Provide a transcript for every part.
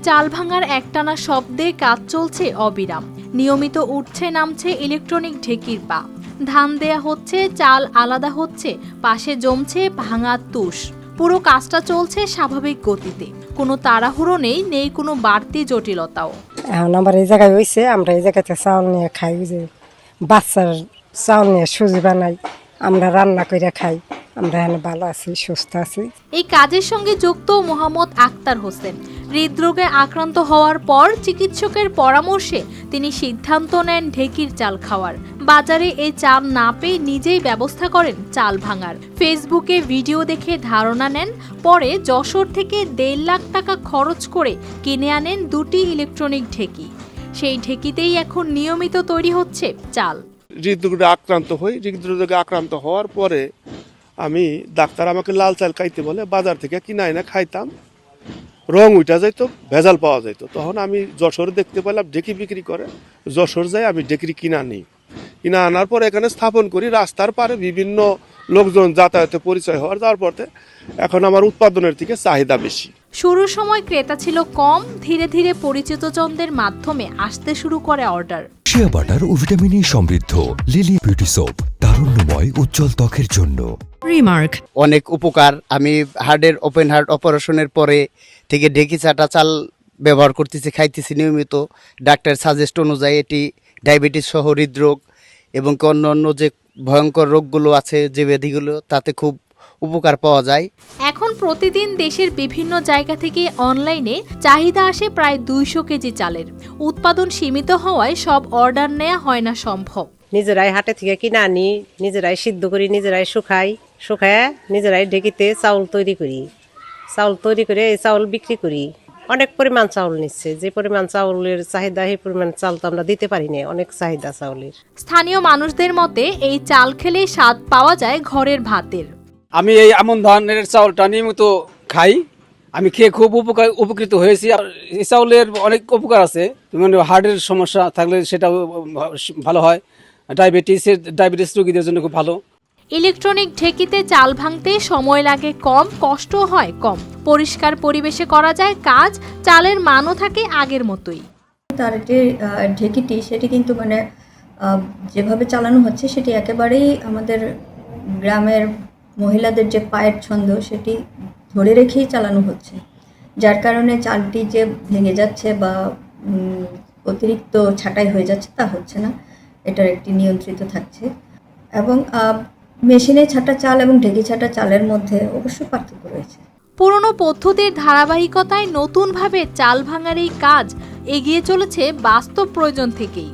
চাল ভাঙার একটানা শব্দে কাজ চলছে অবিরাম। নিয়মিত উঠছে নামছে ইলেকট্রনিক ঢেকির পা। ধান দেয়া হচ্ছে, চাল আলাদা হচ্ছে, পাশে জমছে ভাঙা তুষ। পুরো কাজটা চলছে স্বাভাবিক গতিতে। কোনো তাড়াহুড়ো নেই কোনো বাড়তি জটিলতাও। এখন আমার এই জায়গায় হয়েছে, আমরা এই জায়গাতে চাউল নিয়ে খাই, যে বাচ্চার চাউল নিয়ে সুজি বানাই, আমরা রান্না করে খাই। আমরা এখানে ভালো আছি, সুস্থ আছি। এই কাজের সঙ্গে যুক্ত মোহাম্মদ আক্তার হোসেন। হৃদরোগে আক্রান্ত হওয়ার পর চিকিৎসকের পরামর্শে তিনি সিদ্ধান্ত নেন ঢেকির চাল খাওয়ার। বাজারে এই চাল না পেয়ে নিজেই ব্যবস্থা করেন চাল ভাঙার। ফেসবুকে ভিডিও দেখে ধারণা নেন, পরে যশোর থেকে 1.5 লাখ টাকা খরচ করে কিনে আনেন 2টি ইলেকট্রনিক ঢেকি। সেই ঢেকিতেই এখন নিয়মিত তৈরি হচ্ছে চাল। হৃদরোগে আক্রান্ত হওয়ার পরে আমি ডাক্তার আমাকে লাল চাল খাইতে বলে, বাজার থেকে কিনা এনে খাইতাম। রং উঠা যাইতো, ভেজাল পাওয়া যাইতো। তখন আমি যশোরে দেখতে পেলাম ঢেকি বিক্রি করে। যশোর যাই আমি ঢেকি কিনা আনার পর এখানে স্থাপন করি। রাস্তার পারে বিভিন্ন লোকজন যাতায়াতে পরিচয় হওয়ার পরে এখন আমার উৎপাদনের থেকে চাহিদা বেশি। শুরুর সময় ক্রেতা ছিল কম, ধীরে ধীরে পরিচিত জনদের মাধ্যমে আসতে শুরু করে অর্ডার। শিয়া বাটার ও ভিটামিন ই সমৃদ্ধ লিলি বিউটি সোপ, তারুণ্যময় উজ্জ্বল ত্বকের জন্য। রিমার্ক অনেক উপকার। আমি ওপেন হার্ট অপারেশনের পরে থেকে ঢেকি চাটা চাল ব্যবহার করতেছি, খাইতেছি নিয়মিত। ডাক্তার সাজেস্ট অনুযায়ী এটি ডায়াবেটিস সহ হৃদরোগ এবং অন্য যে ভয়ঙ্কর রোগগুলো আছে, যে ব্যাধিগুলো, তাতে খুব উপকার পাওয়া যায়। এখন প্রতিদিন দেশের বিভিন্ন জায়গা থেকে অনলাইনে চাহিদা আসে প্রায় 200 কেজি চালের। উৎপাদন সীমিত হওয়ায় সব অর্ডার নেওয়া হয় না সম্ভব। নিজেরাই হাটে থেকে কিনে আনি, নিজেরাই সিদ্ধ করি, নিজেরাই শুকায় নিজেরাই ঢেকিতে চাউল তৈরি করে এই চাউল বিক্রি করি। অনেক পরিমাণ চাউল নিচ্ছে, যে পরিমাণ চাউলের চাহিদা সেই পরিমাণ চাল তো আমরা দিতে পারি না, অনেক চাহিদা চাউলের। স্থানীয় মানুষদের মতে এই চাল খেলে স্বাদ পাওয়া যায় ঘরের ভাতের। আমি এই আমন ধানের চাউলটা নিয়মিত খাই, আমি খেয়ে খুব উপকৃত হয়েছি। এই চাউলের অনেক উপকার আছে, মানে হার্টের সমস্যা থাকলে সেটা ভালো হয়। ডায়াবেটিস রোগীদের জন্য খুব ভালো। ইলেকট্রনিক ঢেকিতে চাল ভাঙতে সময় লাগে কম, কষ্ট হয় কম। পরিষ্কার পরিবেশে করা যায় কাজ, চালের মানও থাকে আগের মতোই। তার যে ঢেকিটি সেটি কিন্তু মানে যেভাবে চালানো হচ্ছে সেটি একেবারেই আমাদের গ্রামের মহিলাদের যে পায়ের ছন্দ সেটি ধরে রেখেই চালানো হচ্ছে, যার কারণে চালটি যে ভেঙে যাচ্ছে বা অতিরিক্ত ছাঁটাই হয়ে যাচ্ছে তা হচ্ছে না। এটার একটি নিয়ন্ত্রিত থাকছে এবং মেশিনে ছাঁটা চাল এবং ঢেকি ছাঁটা চালের মধ্যে অবশ্য পার্থক্য রয়েছে। পুরনো পদ্ধতির ধারাবাহিকতায় নতুনভাবে চাল ভাঙার এই কাজ এগিয়ে চলেছে বাস্তব প্রয়োজন থেকেই।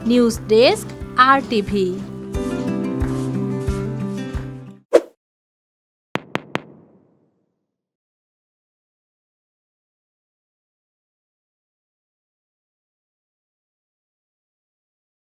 News desk, RTV।